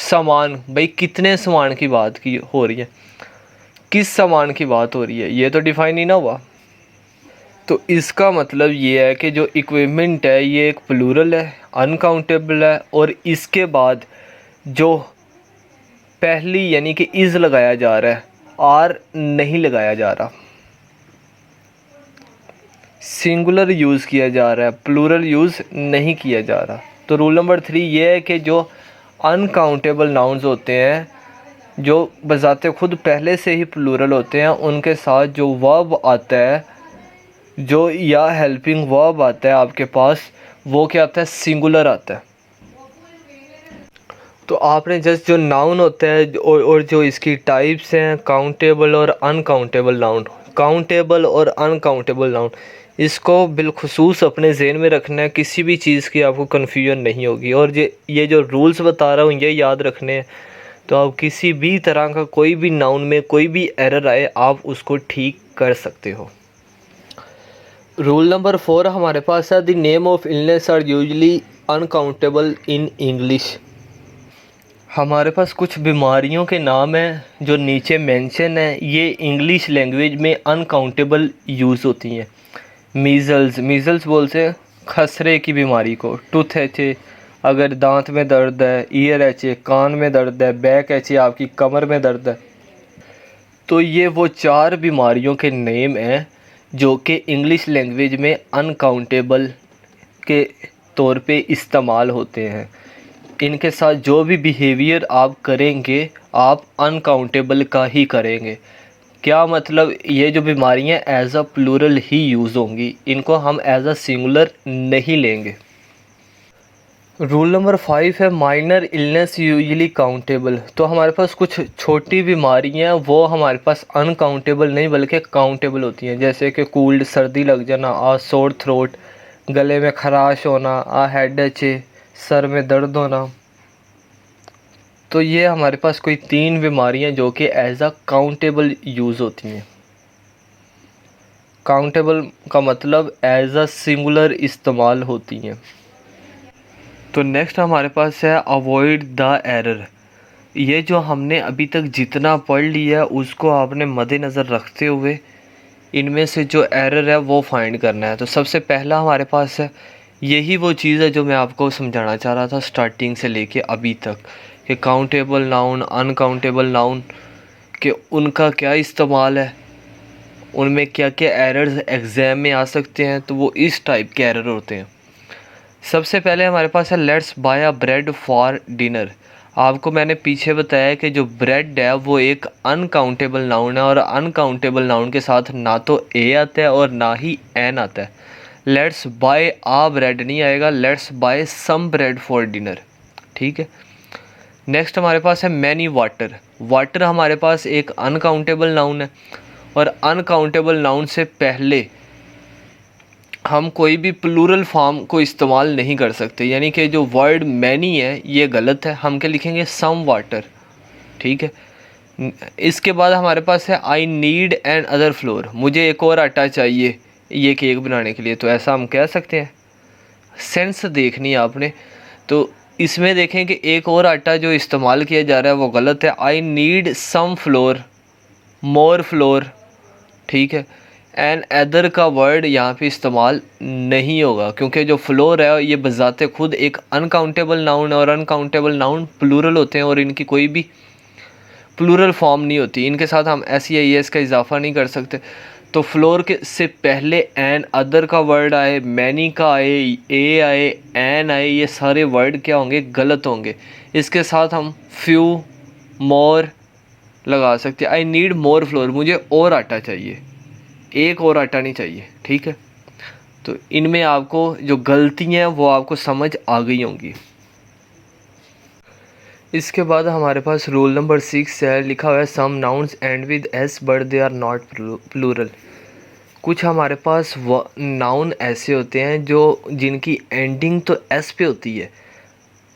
सामान, भाई कितने सामान की बात की हो रही है, किस सामान की बात हो रही है, ये तो डिफाइन ही ना हुआ। तो इसका मतलब ये है कि जो इक्विपमेंट है ये एक प्लूरल है, अनकाउंटेबल है, और इसके बाद जो पहली यानी कि इज़ लगाया जा रहा है, आर नहीं लगाया जा रहा, सिंगुलर यूज़ किया जा रहा है, प्लूरल यूज़ नहीं किया जा रहा। तो रूल नंबर 3 ये है कि जो अनकाउंटेबल नाउन्स होते हैं जो बजाते खुद पहले से ही प्लूरल होते हैं, उनके साथ जो वर्ब आता है जो या हेल्पिंग वर्ब आता है आपके पास, वो क्या आता है, सिंगुलर आता है। तो आपने जस्ट जो नाउन होता है और जो इसकी टाइप्स हैं, काउंटेबल और अनकाउंटेबल नाउन, काउंटेबल और अनकाउंटेबल नाउन, इसको बिलखुसूस अपने ज़हन में रखना है, किसी भी चीज़ की आपको कन्फ्यूजन नहीं होगी। और ये जो रूल्स बता रहा हूँ ये याद रखने हैं, तो आप किसी भी तरह का कोई भी नाउन में कोई भी एरर आए आप उसको ठीक कर सकते हो। रूल नंबर 4 हमारे पास है, the name of illness are usually uncountable in English. हमारे पास कुछ बीमारियों के नाम हैं जो नीचे मेंशन है, ये इंग्लिश लैंग्वेज में अनकाउंटेबल यूज़ होती हैं। मीज़ल्स बोलते हैं खसरे की बीमारी को, टूथ एचे अगर दांत में दर्द है, ईयर एचे कान में दर्द है, बैक एचे आपकी कमर में दर्द है। तो ये वो 4 बीमारियों के नेम हैं जो कि इंग्लिश लैंग्वेज में अनकाउंटेबल के तौर पे इस्तेमाल होते हैं। इनके साथ जो भी बिहेवियर आप करेंगे आप अनकाउंटेबल का ही करेंगे। क्या मतलब, ये जो बीमारियां एज अ प्लूरल ही यूज़ होंगी, इनको हम एज अ सिंगुलर नहीं लेंगे। रूल नंबर 5 है, माइनर इलनेस यूजली काउंटेबल। तो हमारे पास कुछ छोटी बीमारियां वो हमारे पास अनकाउंटेबल नहीं बल्कि काउंटेबल होती हैं, जैसे कि कोल्ड सर्दी लग जाना, आ सोर थ्रोट गले में खराश होना, आ हेड एचे सर में दर्द होना। तो ये हमारे पास कोई 3 बीमारियां जो कि एज अ काउंटेबल यूज़ होती हैं। काउंटेबल का मतलब एज अ सिंगुलर इस्तेमाल होती हैं। तो नेक्स्ट हमारे पास है अवॉइड द एरर। ये जो हमने अभी तक जितना पढ़ लिया उसको आपने मद्देनज़र रखते हुए इनमें से जो एरर है वो फाइंड करना है। तो सबसे पहला हमारे पास है, यही वो चीज़ है जो मैं आपको समझाना चाह रहा था स्टार्टिंग से लेके अभी तक, कि काउंटेबल नाउन अनकाउंटेबल नाउन कि उनका क्या इस्तेमाल है, उनमें क्या क्या एरर्स एग्ज़ाम में आ सकते हैं। तो वो इस टाइप के एरर होते हैं। सबसे पहले हमारे पास है, let's buy a bread for dinner. आपको मैंने पीछे बताया कि जो ब्रेड है वो एक अनकाउंटेबल नाउन है, और अनकाउंटेबल नाउन के साथ ना तो ए आता है और ना ही एन आता है। लेट्स बाय आ ब्रेड नहीं आएगा, let's buy some bread for dinner. ठीक है। नेक्स्ट हमारे पास है मैनी वाटर। वाटर हमारे पास एक अनकाउंटेबल नाउन है, और अनकाउंटेबल नाउन से पहले हम कोई भी प्लूरल फॉर्म को इस्तेमाल नहीं कर सकते, यानी कि जो वर्ड मैनी है ये गलत है, हम क्या लिखेंगे, सम वाटर। ठीक है। इसके बाद हमारे पास है, I need an other floor. मुझे एक और आटा चाहिए ये केक बनाने के लिए। तो ऐसा हम कह सकते हैं। सेंस देखनी है आपने। तो इसमें देखें कि एक और आटा जो इस्तेमाल किया जा रहा है वो गलत है। I need some flour, more flour. ठीक है। एन अदर का वर्ड यहाँ पे इस्तेमाल नहीं होगा, क्योंकि जो फ्लोर है ये बजाते खुद एक अनकाउंटेबल नाउन है, और अनकाउंटेबल नाउन प्लूरल होते हैं और इनकी कोई भी प्लूरल फॉर्म नहीं होती। इनके साथ हम एस या एस का इजाफा नहीं कर सकते। तो फ्लोर के से पहले एन अदर का वर्ड आए, मैनी का आए, ए आए, एन आए, ये सारे वर्ड क्या होंगे, गलत होंगे। इसके साथ हम फ्यू, मोर लगा सकते हैं। आई नीड मोर फ्लोर, मुझे और आटा चाहिए, एक और आटा नहीं चाहिए। ठीक है। तो इनमें आपको जो गलतियाँ हैं वो आपको समझ आ गई होंगी। इसके बाद हमारे पास रूल नंबर 6 है, लिखा हुआ है, some nouns end with S but they are not plural. कुछ हमारे पास नाउन ऐसे होते हैं जो जिनकी एंडिंग तो एस पे होती है,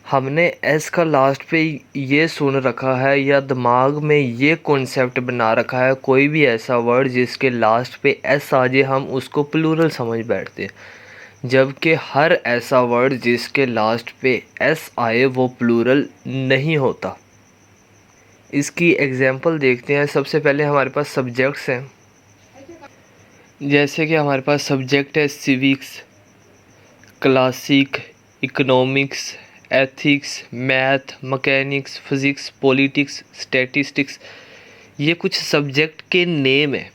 हमने एस का लास्ट पे ये सुन रखा है या दिमाग में ये कॉन्सेप्ट बना रखा है, कोई भी ऐसा वर्ड जिसके लास्ट पे एस आ जाए हम उसको प्लूरल समझ बैठते हैं, जबकि हर ऐसा वर्ड जिसके लास्ट पे एस आए वो प्लूरल नहीं होता। इसकी एग्जांपल देखते हैं। सबसे पहले हमारे पास सब्जेक्ट्स हैं, जैसे कि हमारे पास सब्जेक्ट है civics, classic, economics, ethics, math, mechanics, physics, politics, statistics. ये कुछ सब्जेक्ट के नेम है।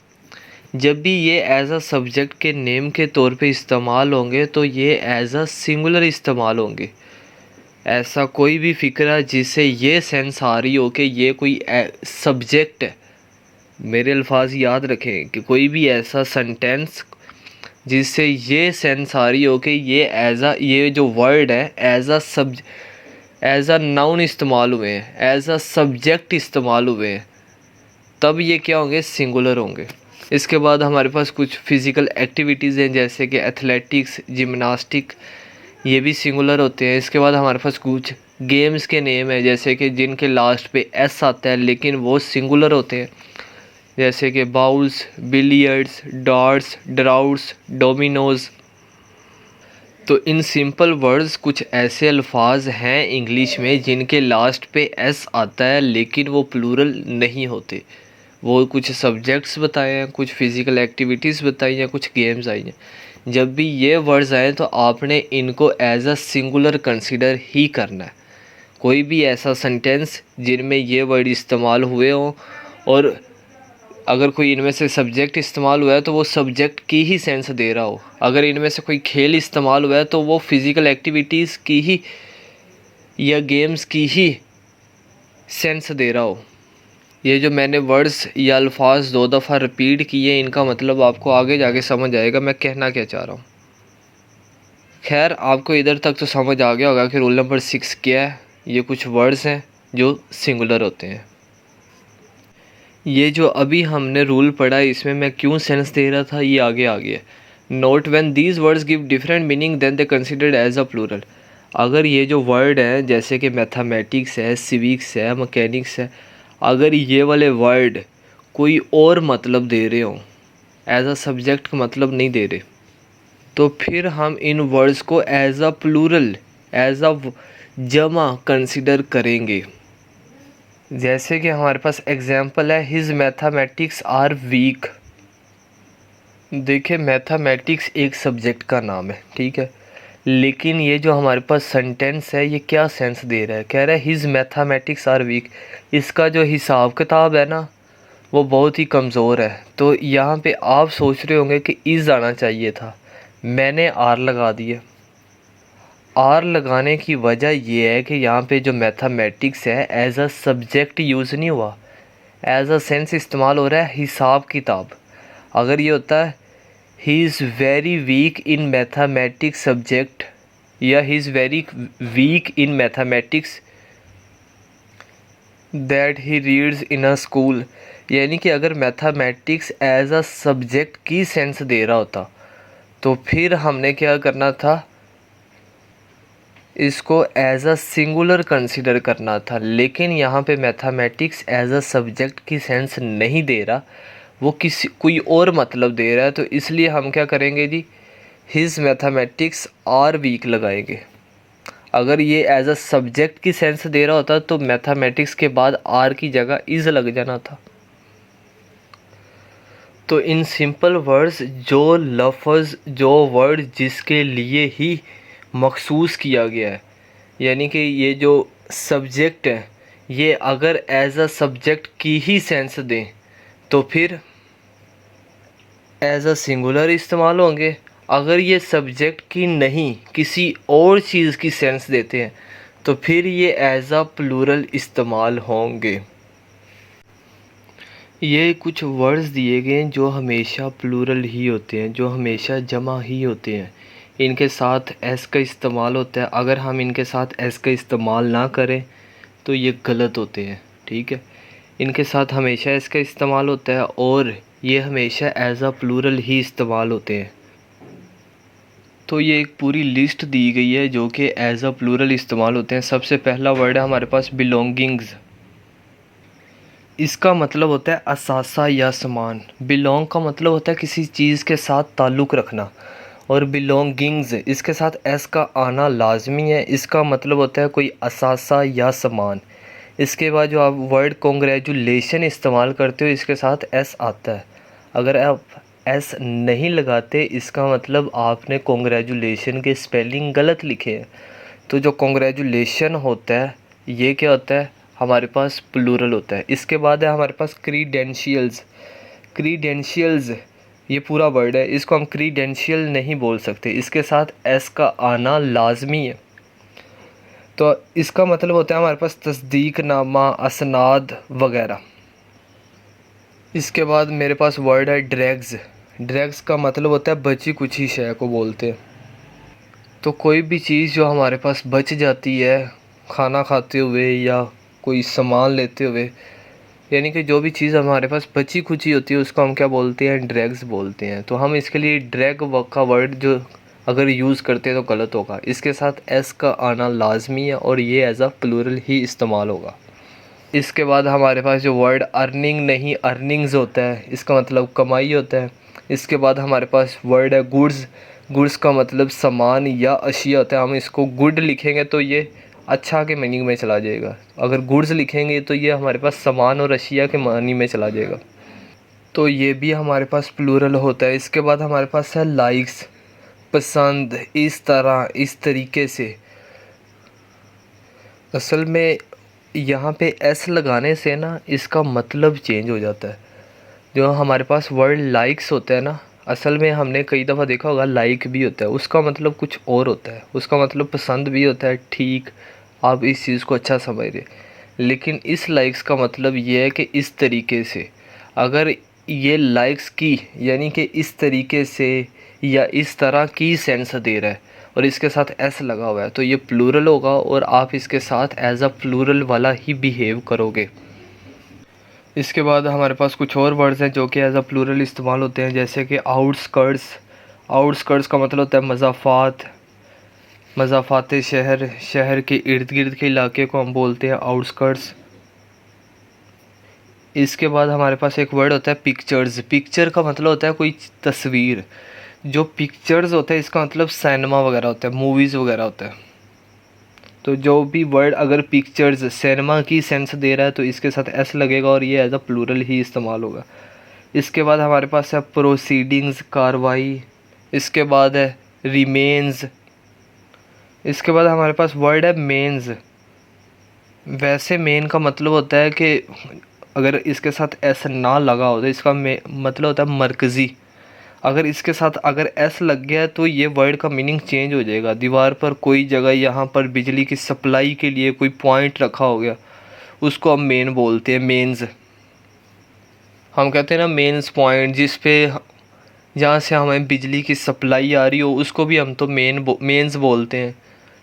जब भी ये एज अ सब्जेक्ट के नेम के तौर पे इस्तेमाल होंगे तो ये एज अ सिंगुलर इस्तेमाल होंगे। ऐसा कोई भी फ़िक्र जिससे ये सेंस आ रही हो कि ये कोई सब्जेक्ट है, मेरे अल्फाज याद रखें कि कोई भी ऐसा सेंटेंस जिससे ये सेंस आ रही हो कि ये जो वर्ड है एज अ नाउन इस्तेमाल हुए हैं, एज अ सब्जेक्ट इस्तेमाल हुए हैं, तब ये क्या होंगे, सिंगुलर होंगे। इसके बाद हमारे पास कुछ फिज़िकल एक्टिविटीज़ हैं जैसे कि एथलेटिक्स, जिम्नास्टिक, ये भी सिंगुलर होते हैं। इसके बाद हमारे पास कुछ गेम्स के नेम है जैसे कि जिनके लास्ट पे एस आता है लेकिन वो सिंगुलर होते हैं, जैसे कि bowls, billiards, darts, droughts, Domino's. तो इन सिंपल वर्ड्स कुछ ऐसे अल्फाज हैं इंग्लिश में जिनके लास्ट पे एस आता है लेकिन वो प्लूरल नहीं होते। वो कुछ सब्जेक्ट्स बताए हैं, कुछ फिज़िकल एक्टिविटीज़ बताई हैं, कुछ गेम्स आई हैं। जब भी ये वर्ड्स आए तो आपने इनको एज अ सिंगुलर कंसिडर ही करना है। कोई भी ऐसा सेंटेंस जिनमें ये वर्ड इस्तेमाल हुए हों और अगर कोई इनमें से सब्जेक्ट इस्तेमाल हुआ है तो वो सब्जेक्ट की ही सेंस दे रहा हो, अगर इनमें से कोई खेल इस्तेमाल हुआ है तो वो फिज़िकल एक्टिविटीज़ की ही या गेम्स की ही सेंस दे रहा हो। ये जो मैंने वर्ड्स या अल्फाज 2 दफ़ा रिपीट किए इनका मतलब आपको आगे जाके समझ आएगा मैं कहना क्या चाह रहा हूँ। खैर आपको इधर तक तो समझ आ गया होगा कि रूल नंबर 6 क्या है। ये कुछ वर्ड्स हैं जो सिंगुलर होते हैं। ये जो अभी हमने रूल पढ़ा इसमें मैं क्यों सेंस दे रहा था ये आगे आ गया। Note when these words give different meaning then they considered as a plural. अगर ये जो वर्ड हैं जैसे कि मैथमेटिक्स है, सिविक्स है, मैकेनिक्स है, अगर ये वाले वर्ड कोई और मतलब दे रहे हों, एज अ सब्जेक्ट का मतलब नहीं दे रहे, तो फिर हम इन वर्ड्स को as a plural, as a जमा कंसिडर करेंगे। जैसे कि हमारे पास एग्जाम्पल है हिज मैथमेटिक्स आर वीक। देखिए मैथमेटिक्स एक सब्जेक्ट का नाम है, ठीक है, लेकिन ये जो हमारे पास सेंटेंस है ये क्या सेंस दे रहा है, कह रहा है हिज मैथमेटिक्स आर वीक। इसका जो हिसाब किताब है ना वो बहुत ही कमज़ोर है। तो यहाँ पे आप सोच रहे होंगे कि इज़ आना चाहिए था, मैंने आर लगा दिया। आर लगाने की वजह ये है कि यहाँ पे जो मैथमेटिक्स है एज अ सब्जेक्ट यूज़ नहीं हुआ, एज अ सेंस इस्तेमाल हो रहा है हिसाब किताब। अगर ये होता है he is very weak in mathematics subject या he is very weak in mathematics that he reads in a school, यानी कि अगर मैथमेटिक्स एज अ सब्जेक्ट की सेंस दे रहा होता तो फिर हमने क्या करना था, इसको एज अ सिंगुलर कंसिडर करना था। लेकिन यहाँ पे मैथमेटिक्स एज अ सब्जेक्ट की सेंस नहीं दे रहा, वो कोई और मतलब दे रहा है, तो इसलिए हम क्या करेंगे जी, हिज मैथमेटिक्स आर वीक लगाएंगे। अगर ये एज अ सब्जेक्ट की सेंस दे रहा होता तो मैथमेटिक्स के बाद आर की जगह इज़ लग जाना था। तो इन सिंपल वर्ड्स जो लफ्ज़, जो वर्ड जिसके लिए ही मखसूस किया गया है, यानी कि ये जो सब्जेक्ट है ये अगर एज अ सब्जेक्ट की ही सेंस दें तो फिर एज अ सिंगुलर इस्तेमाल होंगे। अगर ये सब्जेक्ट की नहीं किसी और चीज़ की सेंस देते हैं तो फिर ये एज अ प्लूरल इस्तेमाल होंगे। ये कुछ वर्ड्स दिए गए हैं जो हमेशा प्लूरल ही होते हैं, जो हमेशा जमा ही होते हैं। इनके साथ एस का इस्तेमाल होता है, अगर हम इनके साथ एस का इस्तेमाल ना करें तो ये गलत होते हैं, ठीक है। इनके साथ हमेशा एस का इस्तेमाल होता है और ये हमेशा एज अ प्लूरल ही इस्तेमाल होते हैं। तो ये एक पूरी लिस्ट दी गई है जो कि एज अ प्लूरल इस्तेमाल होते हैं। सबसे पहला वर्ड है हमारे पास बिलोंगिंग्स। इसका मतलब होता है असासा या सामान। बिलोंग का मतलब होता है किसी चीज़ के साथ ताल्लुक़ रखना, और बिलोंगिंग्स इसके साथ एस का आना लाजमी है। इसका मतलब होता है कोई असासा या सामान। इसके बाद जो आप वर्ड कॉन्ग्रेचुलेशन इस्तेमाल करते हो इसके साथ एस आता है। अगर आप एस नहीं लगाते इसका मतलब आपने कॉन्ग्रेचुलेशन के स्पेलिंग गलत लिखे हैं। तो जो कॉन्ग्रेचुलेशन होता है ये क्या होता है, हमारे पास प्लूरल होता है। इसके बाद है हमारे पास क्रीडेंशियल्स। क्रीडेंशियल्स ये पूरा वर्ड है, इसको हम क्रीडेंशियल नहीं बोल सकते, इसके साथ एस का आना लाजमी है। तो इसका मतलब होता है हमारे पास तस्दीकनामा, असनाद वगैरह। इसके बाद मेरे पास वर्ड है ड्रैग्स। ड्रैग्स का मतलब होता है बची कुछ ही शय को बोलते हैं। तो कोई भी चीज़ जो हमारे पास बच जाती है खाना खाते हुए या कोई सामान लेते हुए, यानी कि जो भी चीज़ हमारे पास बची खुची होती है उसको हम क्या बोलते हैं, ड्रैग्स बोलते हैं। तो हम इसके लिए ड्रैग का वर्ड जो अगर यूज़ करते हैं तो गलत होगा, इसके साथ एस का आना लाजमी है और ये एज अ प्लूरल ही इस्तेमाल होगा। इसके बाद हमारे पास जो वर्ड अर्निंग नहीं अर्निंग्स होता है, इसका मतलब कमाई होता है। इसके बाद हमारे पास वर्ड है गुड्स। गुड्स का मतलब सामान या अशिया होता है। हम इसको गुड लिखेंगे तो ये अच्छा के मीनिंग में चला जाएगा, अगर गुड्स लिखेंगे तो ये हमारे पास सामान और अशिया के मानी में चला जाएगा। तो ये भी हमारे पास प्लूरल होता है। इसके बाद हमारे पास है लाइक्स, पसंद, इस तरह, इस तरीके से। असल में यहाँ पे एस लगाने से ना इसका मतलब चेंज हो जाता है। जो हमारे पास वर्ड लाइक्स होता है ना, असल में हमने कई दफ़ा देखा होगा लाइक भी होता है, उसका मतलब कुछ और होता है, उसका मतलब पसंद भी होता है। ठीक, आप इस चीज़ को अच्छा समझ रहे, लेकिन इस लाइक्स का मतलब ये है कि इस तरीके से। अगर ये लाइक्स की यानी कि इस तरीके से या इस तरह की सेंस दे रहा है और इसके साथ एस लगा हुआ है तो ये प्लूरल होगा और आप इसके साथ एज अ प्लूरल वाला ही बिहेव करोगे। इसके बाद हमारे पास कुछ और वर्ड्स हैं जो कि एज अ प्लूरल इस्तेमाल होते हैं, जैसे कि आउटस्कर्ट्स। आउटस्कर्ट्स का मतलब होता है मज़ाफ़ात, मज़ाफ़ात शहर, शहर के इर्द गिर्द के इलाके को हम बोलते हैं आउटस्कर्ट्स। इसके बाद हमारे पास एक वर्ड होता है पिक्चर्स। पिक्चर का मतलब होता है कोई तस्वीर। जो पिक्चर्स होता है इसका मतलब सिनेमा वगैरह होता है, मूवीज़ वगैरह होता है। तो जो भी वर्ड अगर पिक्चर्स सिनेमा की सेंस दे रहा है तो इसके साथ एस लगेगा और ये एज अ प्लूरल ही इस्तेमाल होगा। इसके बाद हमारे पास है प्रोसीडिंग्स, कार्रवाई। इसके बाद है रिमेन्स। इसके बाद हमारे पास वर्ड है मेंस। वैसे मेन का मतलब होता है कि अगर इसके साथ एस ना लगा हो तो इसका मतलब होता है मरकज़ी। अगर इसके साथ अगर एस लग गया तो ये वर्ड का मीनिंग चेंज हो जाएगा। दीवार पर कोई जगह यहाँ पर बिजली की सप्लाई के लिए कोई पॉइंट रखा हो गया, उसको हम मेन बोलते हैं, मेंस। हम कहते हैं ना मेंस पॉइंट, जिस पे जहाँ से हमें बिजली की सप्लाई आ रही हो उसको भी हम तो मेंस बोलते हैं।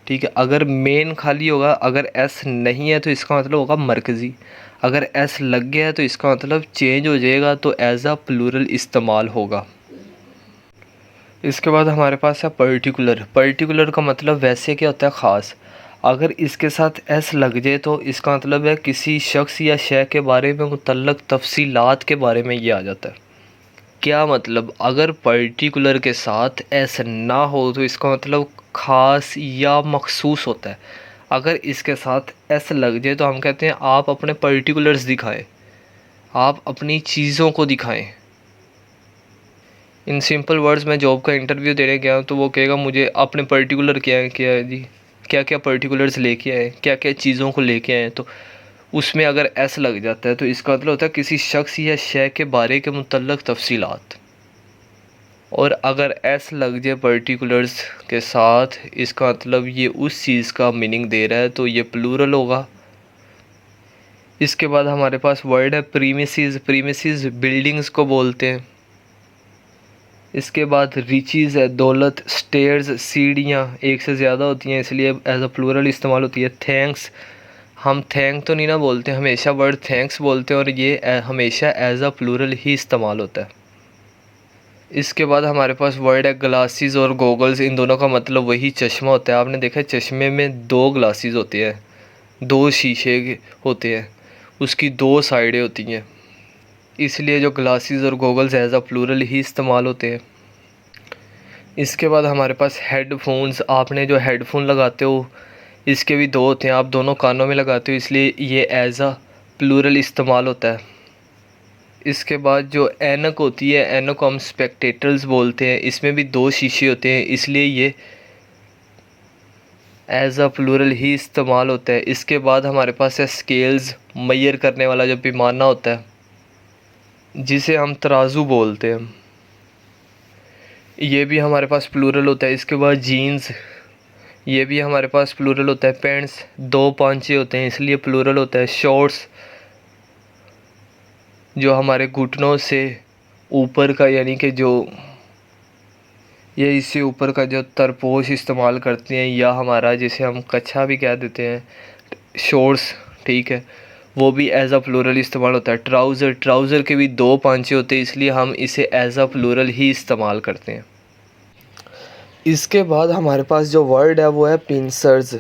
ठीक है, अगर मेन खाली होगा, अगर एस नहीं है तो इसका मतलब होगा मरकज़ी। अगर एस लग गया है तो इसका मतलब चेंज हो जाएगा, तो एज अ प्लूरल इस्तेमाल होगा। इसके बाद हमारे पास है पर्टिकुलर। पर्टिकुलर का मतलब वैसे क्या होता है, ख़ास। अगर इसके साथ एस लग जाए तो इसका मतलब है किसी शख्स या शय के बारे में मुतल्लक तफसीलात के बारे में ये आ जाता है। क्या मतलब, अगर पर्टिकुलर के साथ एस ना हो तो इसका मतलब ख़ास या मखसूस होता है। अगर इसके साथ एस लग जाए तो हम कहते हैं आप अपने पर्टिकुलर्स दिखाएं, आप अपनी चीज़ों को दिखाएं। इन सिंपल वर्ड्स में जॉब का इंटरव्यू देने गया तो वो कहेगा मुझे अपने पर्टिकुलर क्या है जी, क्या क्या पर्टिकुलर्स लेके आए, क्या क्या चीज़ों को लेके आए। तो उसमें अगर एस लग जाता है तो इसका मतलब होता है किसी शख्स या शय के बारे के मुतल्लक तफसीलात। और अगर एस लग जाए पर्टिकुलर्स के साथ, इसका मतलब ये उस चीज़ का मीनिंग दे रहा है, तो ये प्लूरल होगा। इसके बाद हमारे पास वर्ड है प्रीमिसेस। प्रीमिसेस बिल्डिंग्स को बोलते हैं। इसके बाद रिचीज़ है, दौलत। स्टेयर्स, सीढ़ियाँ एक से ज़्यादा होती हैं इसलिए एज अ प्लूरल इस्तेमाल होती है। थैंक्स, हम थैंक तो नहीं ना बोलते, हमेशा वर्ड थैंक्स बोलते हैं और ये हमेशा एज अ प्लूरल ही इस्तेमाल होता है। इसके बाद हमारे पास वर्ड है ग्लासेस और गॉगल्स। इन दोनों का मतलब वही चश्मा होता है। आपने देखा है चश्मे में दो ग्लासेस होते हैं, दो शीशे होते हैं, उसकी दो साइडें होती हैं, इसलिए जो ग्लासेस और गॉगल्स एज अ प्लूरल ही इस्तेमाल होते हैं। इसके बाद हमारे पास हेडफोन्स। आपने जो हेडफोन लगाते हो इसके भी दो होते हैं, आप दोनों कानों में लगाते हो इसलिए ये एज अ प्लूरल इस्तेमाल होता है। इसके बाद जो ऐनक होती है, ऐनक को हम स्पेक्टेटर्स बोलते हैं, इसमें भी दो शीशे होते हैं इसलिए ये एज अ प्लूरल ही इस्तेमाल होता है। इसके बाद हमारे पास है स्केल्स, मेजर करने वाला जो पैमाना होता है जिसे हम तराजू बोलते हैं, ये भी हमारे पास प्लूरल होता है। इसके बाद जीन्स, ये भी हमारे पास प्लूरल होता है। पैंट्स दो पांचे होते हैं इसलिए प्लूरल होता है। शॉर्ट्स जो हमारे घुटनों से ऊपर का यानी कि जो ये इससे ऊपर का जो तरपोश इस्तेमाल करते हैं, या हमारा जिसे हम कच्छा भी कह देते हैं, शॉर्ट्स, ठीक है, वो भी एज अ प्लूरल इस्तेमाल होता है। ट्राउज़र के भी 2 पांचे होते हैं, इसलिए हम इसे एज अ प्लूरल ही इस्तेमाल करते हैं। इसके बाद हमारे पास जो वर्ड है वो है पिंसर्स।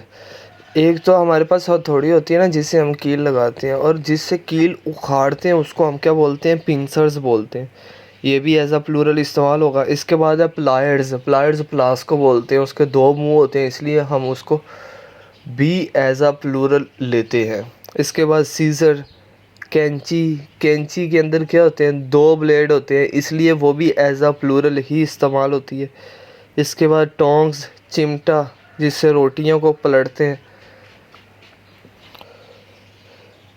एक तो हमारे पास हथौड़ी होती है ना, जिससे हम कील लगाते हैं, और जिससे कील उखाड़ते हैं उसको हम क्या बोलते हैं, पिंसर्स बोलते हैं। ये भी एज अ प्लूरल इस्तेमाल होगा। इसके बाद है प्लायर्स। प्लायर्स प्लास को बोलते हैं, उसके 2 मुंह होते हैं, इसलिए हम उसको भी एज अ प्लूरल लेते हैं। इसके बाद सीज़र, कैंची। कैंची के अंदर क्या होते हैं, 2 ब्लेड होते हैं, इसलिए वो भी एज अ प्लूरल ही इस्तेमाल होती है। इसके बाद टोंग्स, चिमटा, जिससे रोटियों को पलटते हैं,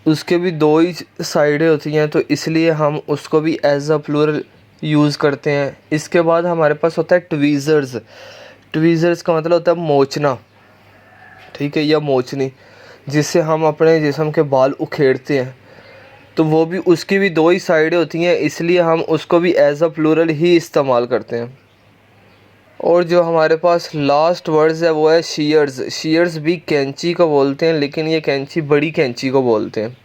उसके भी 2 ही साइडें होती हैं, तो इसलिए हम उसको भी एज अ प्लूरल यूज़ करते हैं। इसके बाद हमारे पास होता है ट्वीज़र्स। ट्वीज़र्स का मतलब होता है मोचना, ठीक है, या मोचनी, जिससे हम अपने जिस्म के बाल उखेड़ते हैं, तो वो भी उसकी भी 2 ही साइडें होती हैं, इसलिए हम उसको भी एज अ प्लूरल ही इस्तेमाल करते हैं। और जो हमारे पास लास्ट वर्ड्स है वो है शीयर्स। शीयर्स भी कैंची को बोलते हैं, लेकिन ये कैंची बड़ी कैंची को बोलते हैं,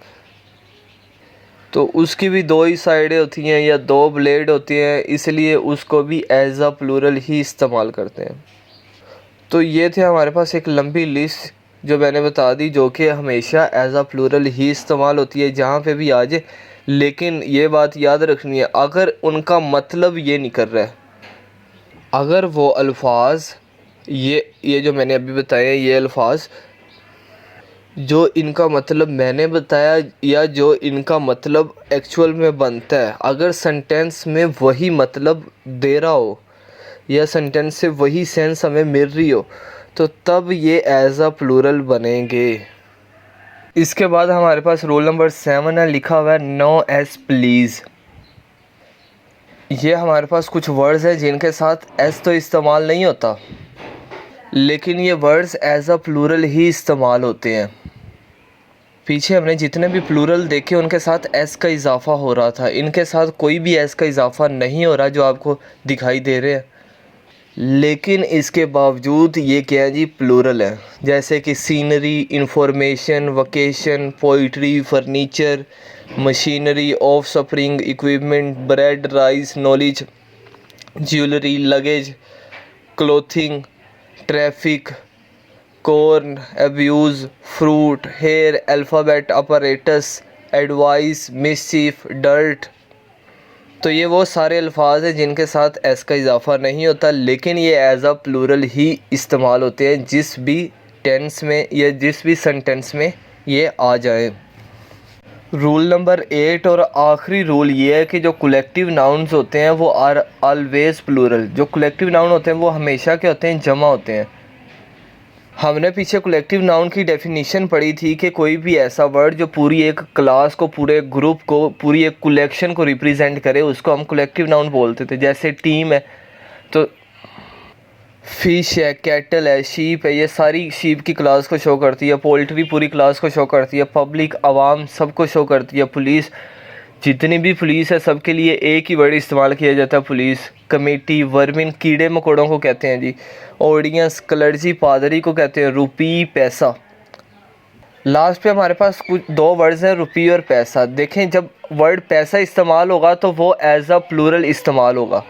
तो उसकी भी 2 ही साइडें होती हैं या 2 ब्लेड होती हैं, इसलिए उसको भी एज अ प्लूरल ही इस्तेमाल करते हैं। तो ये थे हमारे पास एक लंबी लिस्ट जो मैंने बता दी, जो कि हमेशा एज अ प्लूरल ही इस्तेमाल होती है जहाँ पे भी आ जाए। लेकिन ये बात याद रखनी है, अगर उनका मतलब ये नहीं कर रहा है, अगर वो अल्फाज ये जो मैंने अभी बताए हैं, ये अल्फाज जो इनका मतलब मैंने बताया या जो इनका मतलब एक्चुअल में बनता है, अगर सेंटेंस में वही मतलब दे रहा हो या सेंटेंस से वही सेंस हमें मिल रही हो, तो तब ये एज अ प्लूरल बनेंगे। इसके बाद हमारे पास रूल नंबर 7 है, लिखा हुआ है नो एस प्लीज़। ये हमारे पास कुछ वर्ड्स हैं जिनके साथ एस तो इस्तेमाल नहीं होता, लेकिन ये वर्ड्स एज अ प्लूरल ही इस्तेमाल होते हैं। पीछे हमने जितने भी प्लूरल देखे उनके साथ एस का इजाफ़ा हो रहा था, इनके साथ कोई भी एस का इजाफ़ा नहीं हो रहा जो आपको दिखाई दे रहे हैं, लेकिन इसके बावजूद ये क्या है जी, प्लूरल है। जैसे कि scenery, information, vacation, poetry, furniture, machinery, offspring, equipment, bread, rice, knowledge, jewellery, luggage, clothing, traffic, corn, abuse, fruit, hair, alphabet, apparatus, advice, mischief, dirt. तो ये वो सारे अल्फाज हैं जिनके साथ एस का इजाफ़ा नहीं होता, लेकिन ये एज अ प्लूरल ही इस्तेमाल होते हैं जिस भी टेंस में या जिस भी सेंटेंस में ये आ जाए। रूल नंबर 8 और आखिरी रूल ये है कि जो कलेक्टिव नाउन्स होते हैं वो आर ऑलवेज़ प्लूरल। जो कलेक्टिव नाउन होते हैं वो हमेशा क्या होते हैं, जमा होते हैं। हमने पीछे कलेक्टिव नाउन की डेफिनेशन पढ़ी थी कि कोई भी ऐसा वर्ड जो पूरी एक क्लास को, पूरे ग्रुप को, पूरी एक कलेक्शन को रिप्रेजेंट करे, उसको हम कलेक्टिव नाउन बोलते थे। जैसे टीम है तो फिश है, कैटल है, शीप है, ये सारी शीप की क्लास को शो करती है। पोल्ट्री पूरी क्लास को शो करती है। पब्लिक, आवाम, सबको शो करती है। पुलिस, जितनी भी पुलिस है सबके लिए एक ही वर्ड इस्तेमाल किया जाता है, पुलिस। कमेटी, वर्मिन, कीड़े मकोड़ों को कहते हैं जी। ऑडियंस, क्लर्जी, पादरी को कहते हैं। रुपी, पैसा। लास्ट पे हमारे पास कुछ 2 वर्ड्स हैं, रुपी और पैसा। देखें, जब वर्ड पैसा इस्तेमाल होगा तो वो एज अ प्लूरल इस्तेमाल होगा।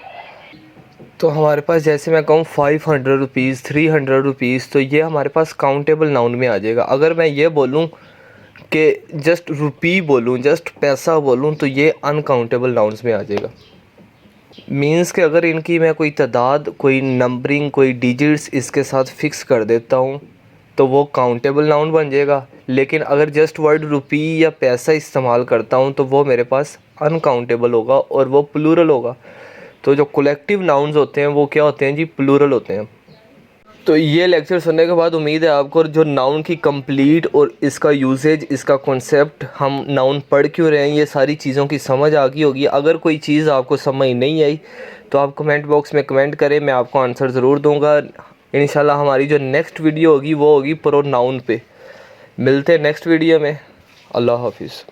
तो हमारे पास जैसे मैं कहूँ 500 रुपीज़, 300 रुपीज़, तो ये हमारे पास काउंटेबल नाउन में आ जाएगा। अगर मैं ये बोलूँ कि जस्ट रुपी बोलूँ, जस्ट पैसा बोलूँ, तो ये अनकाउंटेबल नाउन्स में आ जाएगा। मीन्स कि अगर इनकी मैं कोई तादाद, कोई नंबरिंग, कोई डिजिट्स इसके साथ फ़िक्स कर देता हूँ तो वो काउंटेबल नाउन बन जाएगा। लेकिन अगर जस्ट वर्ड रुपी या पैसा इस्तेमाल करता हूँ तो वो मेरे पास अनकाउंटेबल होगा और वो प्लूरल होगा। तो जो कलेक्टिव नाउन्स होते हैं वो क्या होते हैं जी, प्लूरल होते हैं। तो ये लेक्चर सुनने के बाद उम्मीद है आपको जो नाउन की कंप्लीट और इसका यूसेज, इसका कॉन्सेप्ट, हम नाउन पढ़ क्यों रहे हैं, ये सारी चीज़ों की समझ आ गई होगी। अगर कोई चीज़ आपको समझ नहीं आई तो आप कमेंट बॉक्स में कमेंट करें, मैं आपको आंसर ज़रूर दूंगा। इंशाल्लाह हमारी जो नेक्स्ट वीडियो होगी वो होगी प्रोनाउन पे। मिलते हैं नेक्स्ट वीडियो में। अल्लाह हाफिज़।